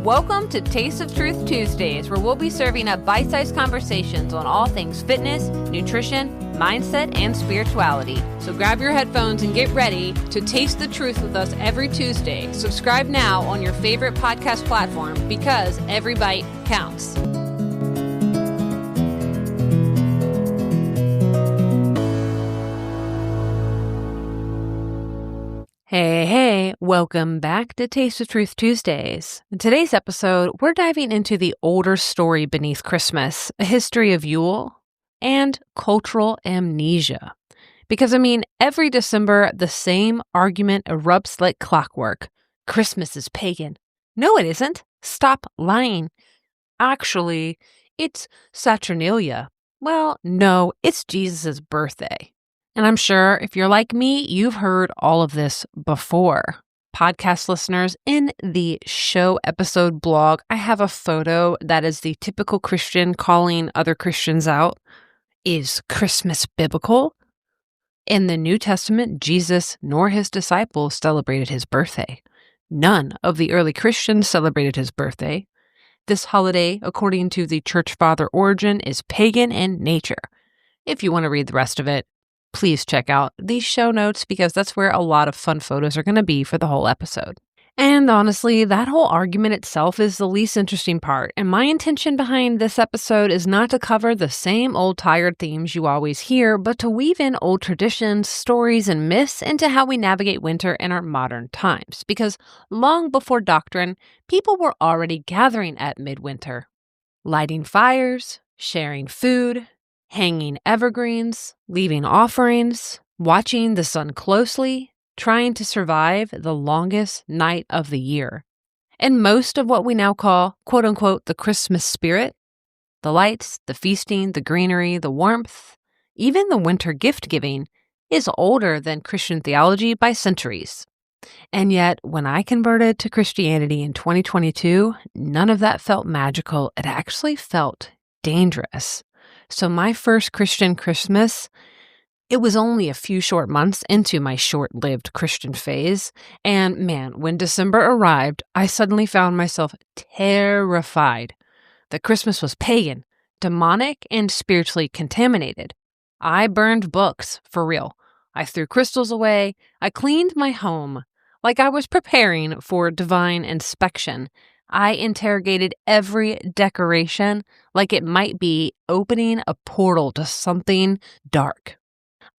Welcome to Taste of Truth Tuesdays, where we'll be serving up bite-sized conversations on all things fitness, nutrition, mindset, and spirituality. So grab your headphones and get ready to taste the truth with us every Tuesday. Subscribe now on your favorite podcast platform because every bite counts. Hey, welcome back to Taste of Truth Tuesdays. In today's episode, we're diving into the older story beneath Christmas, a history of Yule, and cultural amnesia. Because, every December, the same argument erupts like clockwork. Christmas is pagan. No, it isn't. Stop lying. Actually, it's Saturnalia. Well, no, it's Jesus' birthday. And I'm sure if you're like me, you've heard all of this before. Podcast listeners, in the show episode blog, I have a photo that is the typical Christian calling other Christians out. Is Christmas biblical? In the New Testament, Jesus nor his disciples celebrated his birthday. None of the early Christians celebrated his birthday. This holiday, according to the church father Origen, is pagan in nature. If you want to read the rest of it, please check out these show notes because that's where a lot of fun photos are going to be for the whole episode. And honestly, that whole argument itself is the least interesting part. And my intention behind this episode is not to cover the same old tired themes you always hear, but to weave in old traditions, stories, and myths into how we navigate winter in our modern times. Because long before doctrine, people were already gathering at midwinter, lighting fires, sharing food, hanging evergreens, leaving offerings, watching the sun closely, trying to survive the longest night of the year. And most of what we now call, quote-unquote, the Christmas spirit, the lights, the feasting, the greenery, the warmth, even the winter gift-giving, is older than Christian theology by centuries. And yet, when I converted to Christianity in 2022, none of that felt magical. It actually felt dangerous. So my first Christian Christmas, it was only a few short months into my short-lived Christian phase. And man, when December arrived, I suddenly found myself terrified that Christmas was pagan, demonic, and spiritually contaminated. I burned books, for real. I threw crystals away. I cleaned my home like I was preparing for divine inspection. I interrogated every decoration like it might be opening a portal to something dark.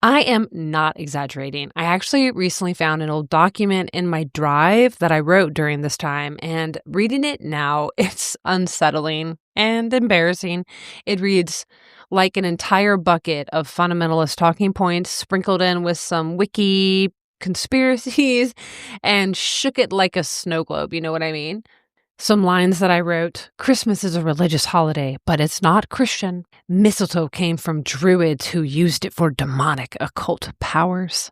I am not exaggerating. I actually recently found an old document in my drive that I wrote during this time, and reading it now, it's unsettling and embarrassing. It reads like an entire bucket of fundamentalist talking points sprinkled in with some wiki conspiracies and shook it like a snow globe, you know what I mean? Some lines that I wrote: Christmas is a religious holiday, but it's not Christian. Mistletoe came from druids who used it for demonic occult powers.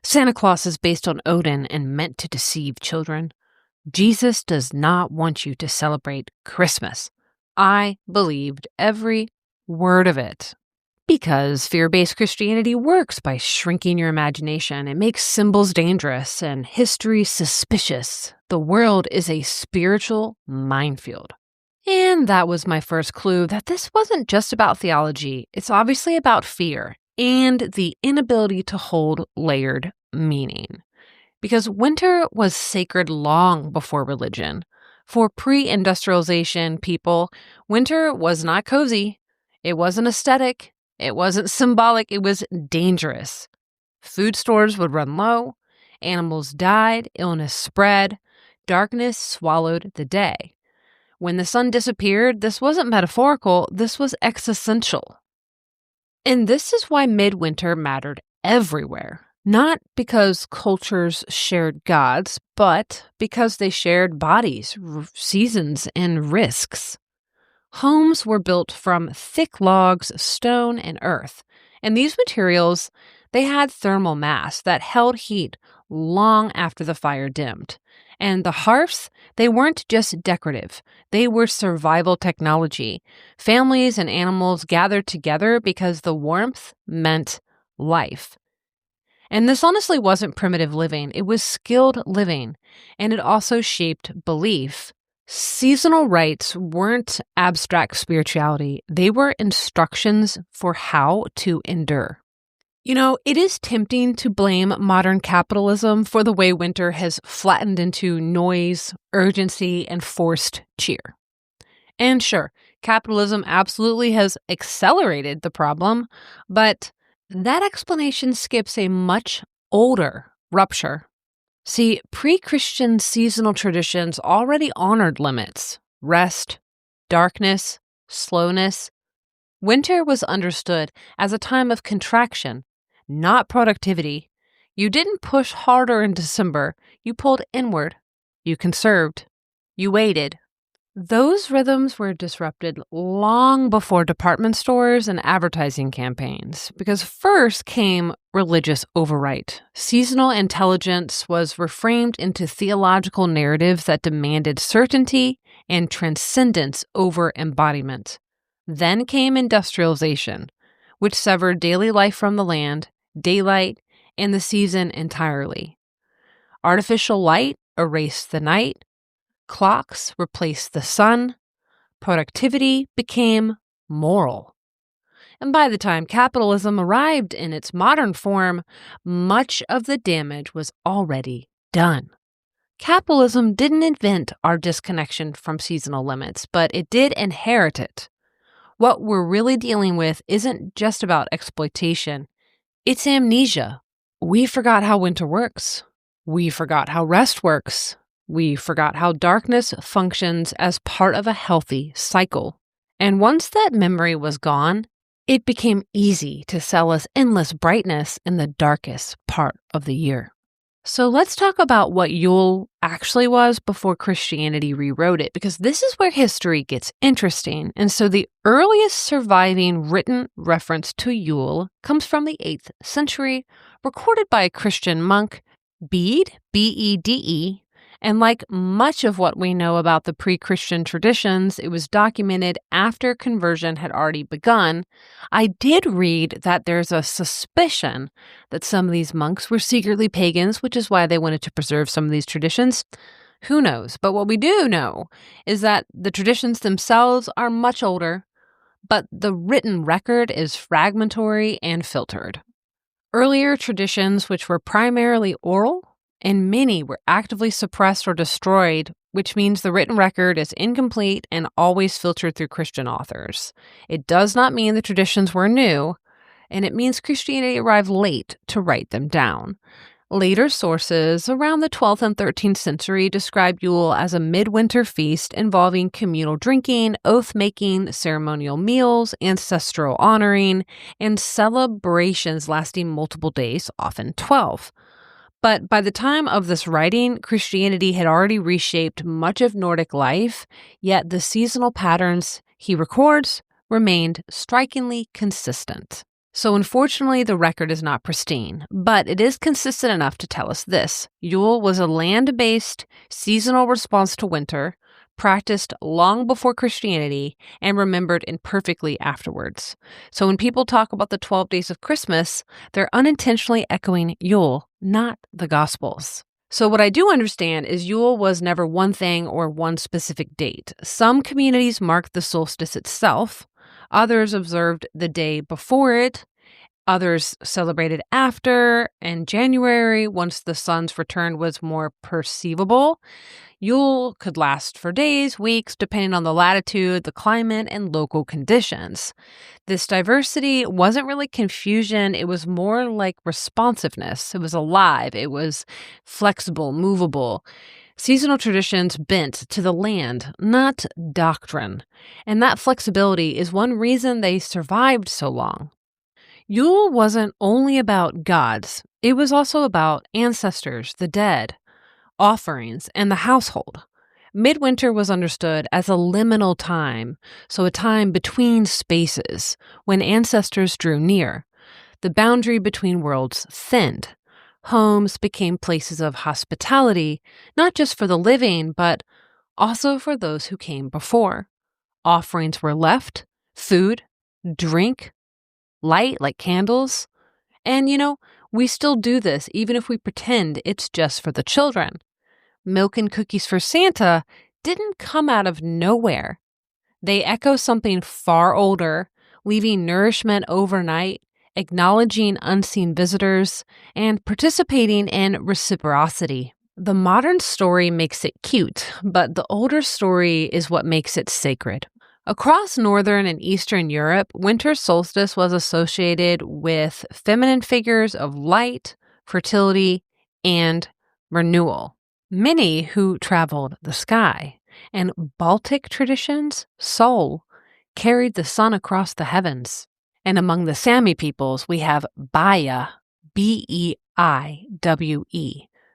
Santa Claus is based on Odin and meant to deceive children. Jesus does not want you to celebrate Christmas. I believed every word of it. Because fear-based Christianity works by shrinking your imagination. It makes symbols dangerous and history suspicious. The world is a spiritual minefield. And that was my first clue that this wasn't just about theology. It's obviously about fear and the inability to hold layered meaning. Because winter was sacred long before religion. For pre-industrialization people, winter was not cozy. It wasn't aesthetic. It wasn't symbolic, it was dangerous. Food stores would run low, animals died, illness spread, darkness swallowed the day. When the sun disappeared, this wasn't metaphorical, this was existential. And this is why midwinter mattered everywhere. Not because cultures shared gods, but because they shared bodies, seasons, and risks. Homes were built from thick logs, stone, and earth. And these materials, they had thermal mass that held heat long after the fire dimmed. And the hearths, they weren't just decorative. They were survival technology. Families and animals gathered together because the warmth meant life. And this honestly wasn't primitive living. It was skilled living. And it also shaped belief. Seasonal rites weren't abstract spirituality, they were instructions for how to endure. It is tempting to blame modern capitalism for the way winter has flattened into noise, urgency, and forced cheer. And sure, capitalism absolutely has accelerated the problem, but that explanation skips a much older rupture. See, pre-Christian seasonal traditions already honored limits: rest, darkness, slowness. Winter was understood as a time of contraction, not productivity. You didn't push harder in December, you pulled inward. You conserved. You waited. Those rhythms were disrupted long before department stores and advertising campaigns, because first came religious overwrite. Seasonal intelligence was reframed into theological narratives that demanded certainty and transcendence over embodiment. Then came industrialization, which severed daily life from the land, daylight, and the season entirely. Artificial light erased the night. Clocks replaced the sun. Productivity became moral. And by the time capitalism arrived in its modern form, much of the damage was already done. Capitalism didn't invent our disconnection from seasonal limits, but it did inherit it. What we're really dealing with isn't just about exploitation, it's amnesia. We forgot how winter works. We forgot how rest works. We forgot how darkness functions as part of a healthy cycle. And once that memory was gone, it became easy to sell us endless brightness in the darkest part of the year. So let's talk about what Yule actually was before Christianity rewrote it, because this is where history gets interesting. And so the earliest surviving written reference to Yule comes from the 8th century, recorded by a Christian monk, Bede, B-E-D-E, and like much of what we know about the pre-Christian traditions, it was documented after conversion had already begun. I did read that there's a suspicion that some of these monks were secretly pagans, which is why they wanted to preserve some of these traditions. Who knows? But what we do know is that the traditions themselves are much older, but the written record is fragmentary and filtered. Earlier traditions, which were primarily oral, and many were actively suppressed or destroyed, which means the written record is incomplete and always filtered through Christian authors. It does not mean the traditions were new, and it means Christianity arrived late to write them down. Later sources, around the 12th and 13th century, describe Yule as a midwinter feast involving communal drinking, oath-making, ceremonial meals, ancestral honoring, and celebrations lasting multiple days, often 12. But by the time of this writing, Christianity had already reshaped much of Nordic life, yet the seasonal patterns he records remained strikingly consistent. So unfortunately, the record is not pristine, but it is consistent enough to tell us this. Yule was a land-based seasonal response to winter, practiced long before Christianity, and remembered imperfectly afterwards. So when people talk about the 12 days of Christmas, they're unintentionally echoing Yule, not the Gospels. So what I do understand is Yule was never one thing or one specific date. Some communities marked the solstice itself. Others observed the day before it. Others celebrated after, and January, once the sun's return was more perceivable. Yule could last for days, weeks, depending on the latitude, the climate, and local conditions. This diversity wasn't really confusion, it was more like responsiveness. It was alive, it was flexible, movable. Seasonal traditions bent to the land, not doctrine. And that flexibility is one reason they survived so long. Yule wasn't only about gods, it was also about ancestors, the dead, offerings, and the household. Midwinter was understood as a liminal time, so a time between spaces, when ancestors drew near. The boundary between worlds thinned. Homes became places of hospitality, not just for the living, but also for those who came before. Offerings were left, food, drink, light like candles. And we still do this even if we pretend it's just for the children. Milk and cookies for Santa didn't come out of nowhere. They echo something far older, leaving nourishment overnight, acknowledging unseen visitors, and participating in reciprocity. The modern story makes it cute, but the older story is what makes it sacred. Across Northern and Eastern Europe, winter solstice was associated with feminine figures of light, fertility, and renewal. Many who traveled the sky, and Baltic traditions, Sol, carried the sun across the heavens. And among the Sami peoples, we have Baiwe, Beiwe,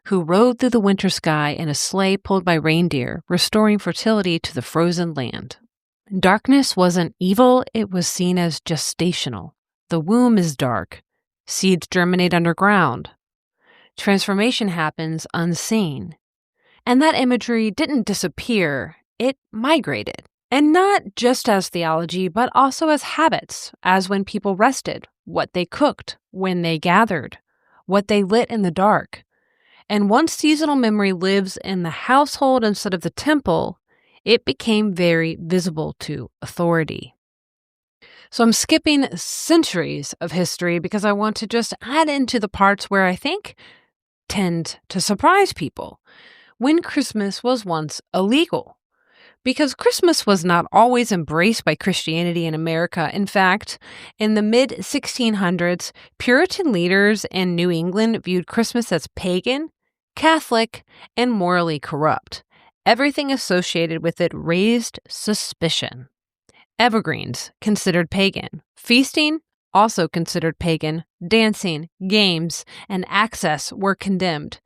who rode through the winter sky in a sleigh pulled by reindeer, restoring fertility to the frozen land. Darkness wasn't evil, it was seen as gestational. The womb is dark. Seeds germinate underground. Transformation happens unseen. And that imagery didn't disappear, it migrated. And not just as theology, but also as habits, as when people rested, what they cooked, when they gathered, what they lit in the dark. And once seasonal memory lives in the household instead of the temple, it became very visible to authority. So I'm skipping centuries of history because I want to just add into the parts where I think tend to surprise people. When Christmas was once illegal. Because Christmas was not always embraced by Christianity in America. In fact, in the mid-1600s, Puritan leaders in New England viewed Christmas as pagan, Catholic, and morally corrupt. Everything associated with it raised suspicion. Evergreens, considered pagan. Feasting, also considered pagan. Dancing, games, and access were condemned.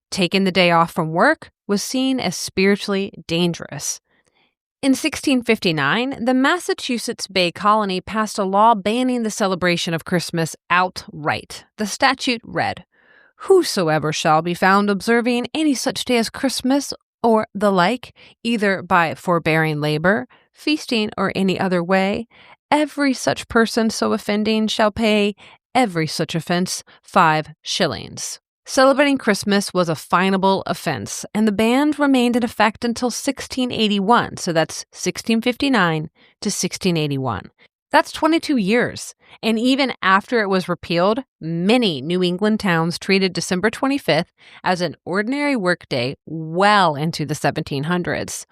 Taking the day off from work was seen as spiritually dangerous. In 1659, the Massachusetts Bay Colony passed a law banning the celebration of Christmas outright. The statute read, "Whosoever shall be found observing any such day as Christmas or the like, either by forbearing labor, feasting, or any other way, every such person so offending shall pay every such offense 5 shillings." Celebrating Christmas was a finable offense, and the ban remained in effect until 1681, so that's 1659 to 1681. That's 22 years, and even after it was repealed, many New England towns treated December 25th as an ordinary workday well into the 1700s.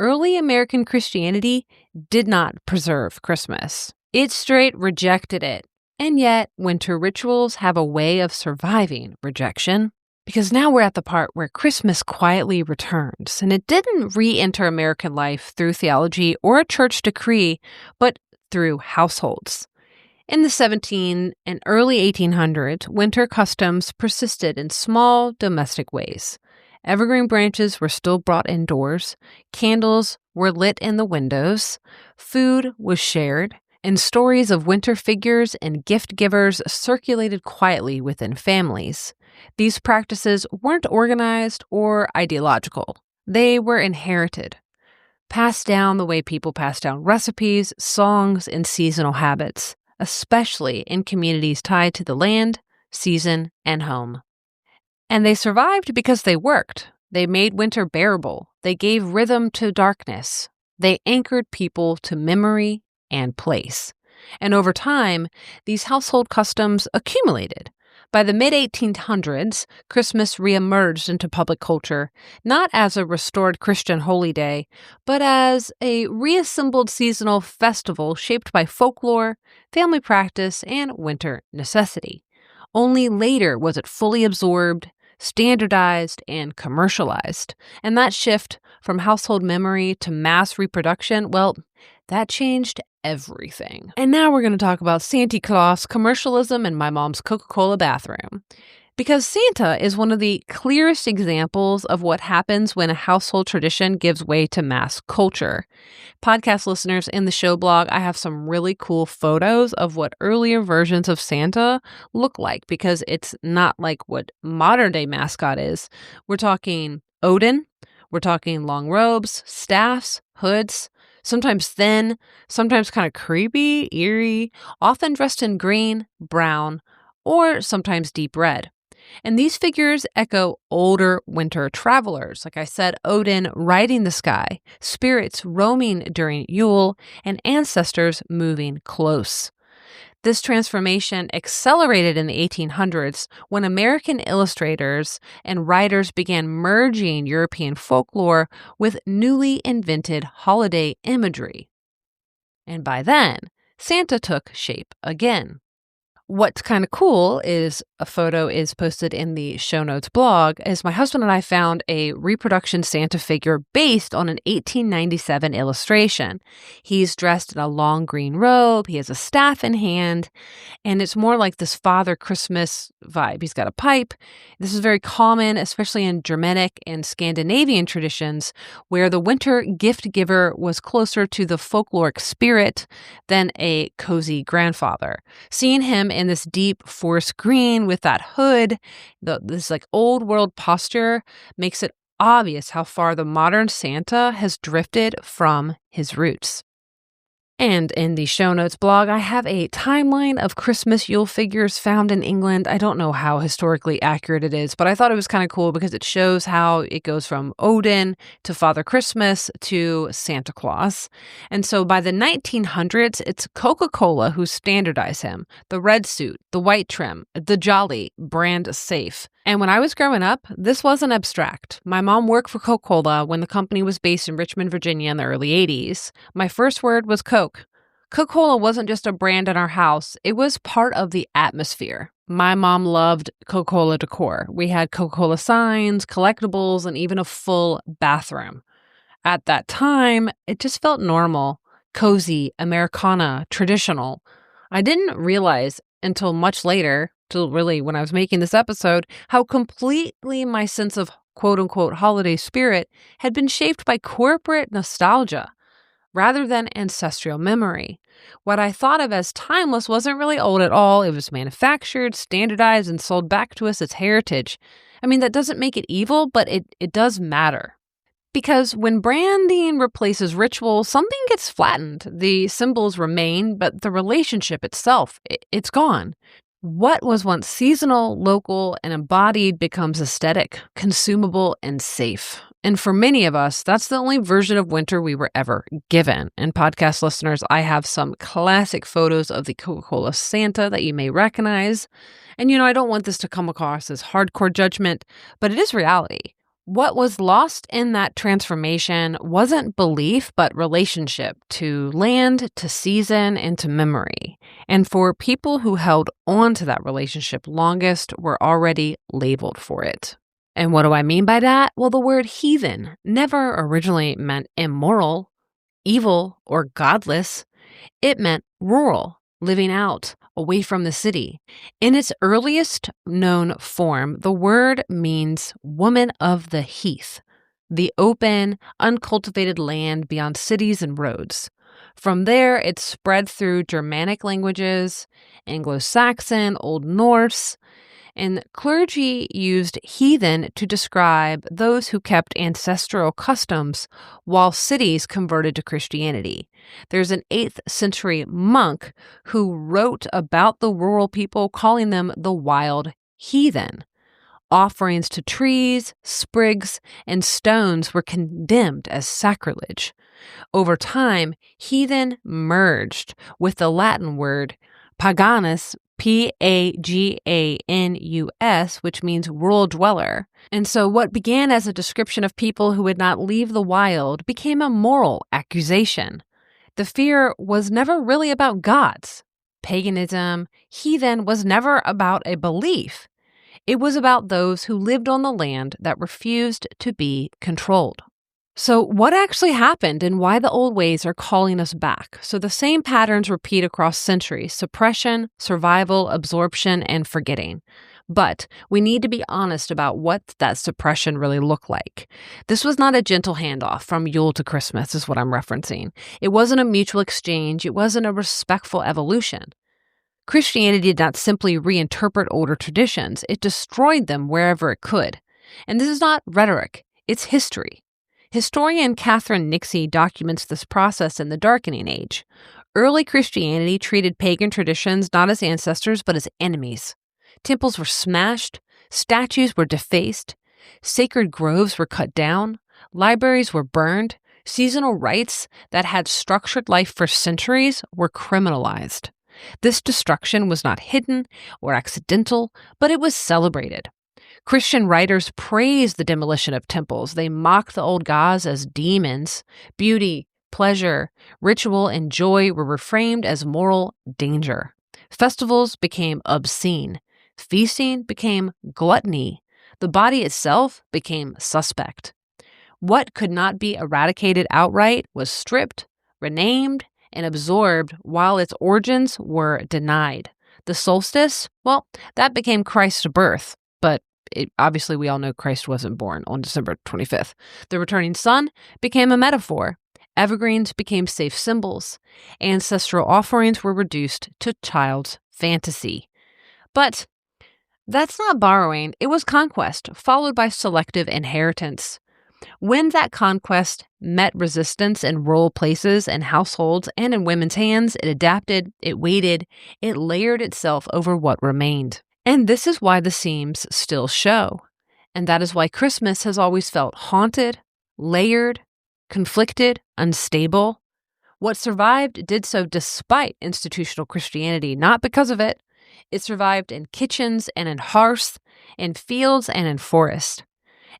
Early American Christianity did not preserve Christmas. It straight rejected it. And yet, winter rituals have a way of surviving rejection, because now we're at the part where Christmas quietly returns, and it didn't re-enter American life through theology or a church decree, but through households. In the 17 and early 1800s, winter customs persisted in small domestic ways. Evergreen branches were still brought indoors, candles were lit in the windows, food was shared, and stories of winter figures and gift givers circulated quietly within families. These practices weren't organized or ideological. They were inherited, passed down the way people pass down recipes, songs, and seasonal habits, especially in communities tied to the land, season, and home. And they survived because they worked. They made winter bearable. They gave rhythm to darkness. They anchored people to memory and place. And over time, these household customs accumulated. By the mid-1800s, Christmas reemerged into public culture, not as a restored Christian holy day, but as a reassembled seasonal festival shaped by folklore, family practice, and winter necessity. Only later was it fully absorbed, standardized, and commercialized. And that shift from household memory to mass reproduction, well, that changed everything. And now we're going to talk about Santa Claus, commercialism, and my mom's Coca-Cola bathroom. Because Santa is one of the clearest examples of what happens when a household tradition gives way to mass culture. Podcast listeners, in the show blog, I have some really cool photos of what earlier versions of Santa look like, because it's not like what modern day mascot is. We're talking Odin, we're talking long robes, staffs, hoods, sometimes thin, sometimes kind of creepy, eerie, often dressed in green, brown, or sometimes deep red. And these figures echo older winter travelers. Like I said, Odin riding the sky, spirits roaming during Yule, and ancestors moving close. This transformation accelerated in the 1800s when American illustrators and writers began merging European folklore with newly invented holiday imagery. And by then, Santa took shape again. What's kind of cool is a photo is posted in the show notes blog, is my husband and I found a reproduction Santa figure based on an 1897 illustration. He's dressed in a long green robe, he has a staff in hand, and it's more like this Father Christmas vibe. He's got a pipe. This is very common, especially in Germanic and Scandinavian traditions, where the winter gift giver was closer to the folkloric spirit than a cozy grandfather. Seeing him in this deep forest green with that hood, this like old world posture, makes it obvious how far the modern Santa has drifted from his roots. And in the show notes blog, I have a timeline of Christmas Yule figures found in England. I don't know how historically accurate it is, but I thought it was kind of cool because it shows how it goes from Odin to Father Christmas to Santa Claus. And so by the 1900s, it's Coca-Cola who standardized him. The red suit, the white trim, the jolly, brand safe. And when I was growing up, this wasn't abstract. My mom worked for Coca-Cola when the company was based in Richmond, Virginia in the early 80s. My first word was Coke. Coca-Cola wasn't just a brand in our house, it was part of the atmosphere. My mom loved Coca-Cola decor. We had Coca-Cola signs, collectibles, and even a full bathroom. At that time, it just felt normal, cozy, Americana, traditional. I didn't realize until much later, till really when I was making this episode, how completely my sense of quote-unquote holiday spirit had been shaped by corporate nostalgia rather than ancestral memory. What I thought of as timeless wasn't really old at all. It was manufactured, standardized, and sold back to us as heritage. I mean, that doesn't make it evil, but it does matter. Because when branding replaces ritual, something gets flattened. The symbols remain, but the relationship itself, it's gone. What was once seasonal, local, and embodied becomes aesthetic, consumable, and safe. And for many of us, that's the only version of winter we were ever given. And podcast listeners, I have some classic photos of the Coca-Cola Santa that you may recognize. And I don't want this to come across as hardcore judgment, but it is reality. What was lost in that transformation wasn't belief, but relationship to land, to season, and to memory. And for people who held on to that relationship longest were already labeled for it. And what do I mean by that? Well, the word heathen never originally meant immoral, evil, or godless. It meant rural, living out, away from the city. In its earliest known form, the word means woman of the heath, the open, uncultivated land beyond cities and roads. From there, it spread through Germanic languages, Anglo-Saxon, Old Norse, and clergy used heathen to describe those who kept ancestral customs while cities converted to Christianity. There's an 8th century monk who wrote about the rural people, calling them the wild heathen. Offerings to trees, sprigs, and stones were condemned as sacrilege. Over time, heathen merged with the Latin word paganus, Paganus, which means rural dweller. And so what began as a description of people who would not leave the wild became a moral accusation. The fear was never really about gods. Paganism, heathen, was never about a belief. It was about those who lived on the land that refused to be controlled. So what actually happened and why the old ways are calling us back? So the same patterns repeat across centuries: suppression, survival, absorption, and forgetting. But we need to be honest about what that suppression really looked like. This was not a gentle handoff from Yule to Christmas, is what I'm referencing. It wasn't a mutual exchange. It wasn't a respectful evolution. Christianity did not simply reinterpret older traditions. It destroyed them wherever it could. And this is not rhetoric. It's history. Historian Catherine Nixie documents this process in The Darkening Age. Early Christianity treated pagan traditions not as ancestors, but as enemies. Temples were smashed, Statues were defaced, sacred groves were cut down, libraries were burned, seasonal rites that had structured life for centuries were criminalized. This destruction was not hidden or accidental, but it was celebrated. Christian writers praised the demolition of temples. They mocked the old gods as demons. Beauty, pleasure, ritual, and joy were reframed as moral danger. Festivals became obscene. Feasting became gluttony. The body itself became suspect. What could not be eradicated outright was stripped, renamed, and absorbed while its origins were denied. The solstice, well, that became Christ's birth, but obviously we all know Christ wasn't born on December 25th. The returning sun became a metaphor. Evergreens became safe symbols. Ancestral offerings were reduced to child's fantasy. But that's not borrowing. It was conquest, followed by selective inheritance. When that conquest met resistance in rural places and households and in women's hands, it adapted, it waited, it layered itself over what remained. And this is why the seams still show. And that is why Christmas has always felt haunted, layered, conflicted, unstable. What survived did so despite institutional Christianity, not because of it. It survived in kitchens and in hearths, in fields and in forests,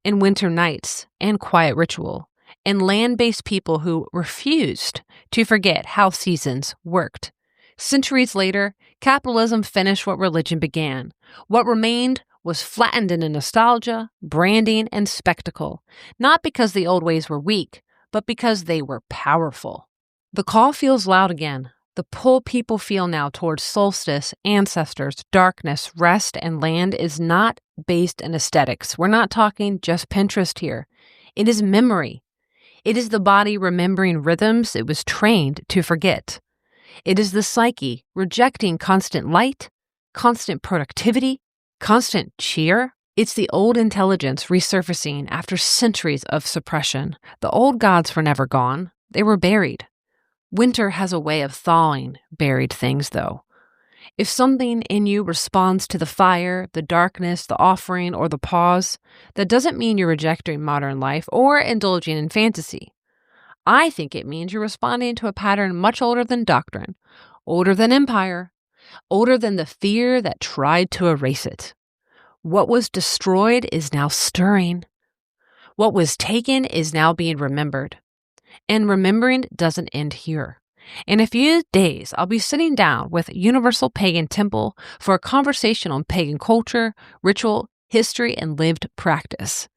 in winter nights and quiet ritual, in land-based people who refused to forget how seasons worked. Centuries later, capitalism finished what religion began. What remained was flattened into nostalgia, branding, and spectacle, not because the old ways were weak, but because they were powerful. The call feels loud again. The pull people feel now towards solstice, ancestors, darkness, rest, and land is not based in aesthetics. We're not talking just Pinterest here. It is memory. It is the body remembering rhythms it was trained to forget. It is the psyche rejecting constant light, constant productivity, constant cheer. It's the old intelligence resurfacing after centuries of suppression. The old gods were never gone. They were buried. Winter has a way of thawing buried things, though. If something in you responds to the fire, the darkness, the offering, or the pause, that doesn't mean you're rejecting modern life or indulging in fantasy. I think it means you're responding to a pattern much older than doctrine, older than empire, older than the fear that tried to erase it. What was destroyed is now stirring. What was taken is now being remembered. And remembering doesn't end here. In a few days, I'll be sitting down with Universal Pagan Temple for a conversation on pagan culture, ritual, history, and lived practice.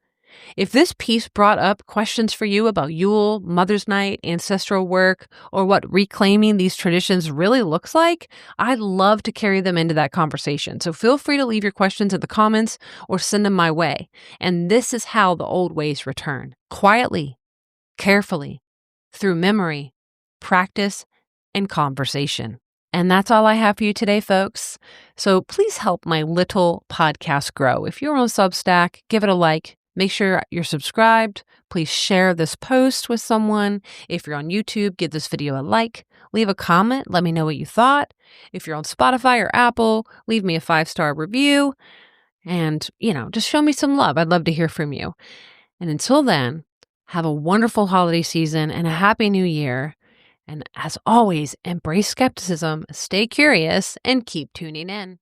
If this piece brought up questions for you about Yule, Mother's Night, ancestral work, or what reclaiming these traditions really looks like, I'd love to carry them into that conversation. So feel free to leave your questions in the comments or send them my way. And this is how the old ways return. Quietly, carefully, through memory, practice, and conversation. And that's all I have for you today, folks. So please help my little podcast grow. If you're on Substack, give it a like. Make sure you're subscribed. Please share this post with someone. If you're on YouTube, give this video a like. Leave a comment. Let me know what you thought. If you're on Spotify or Apple, leave me a 5-star review. And, just show me some love. I'd love to hear from you. And until then, have a wonderful holiday season and a happy new year. And as always, embrace skepticism, stay curious, and keep tuning in.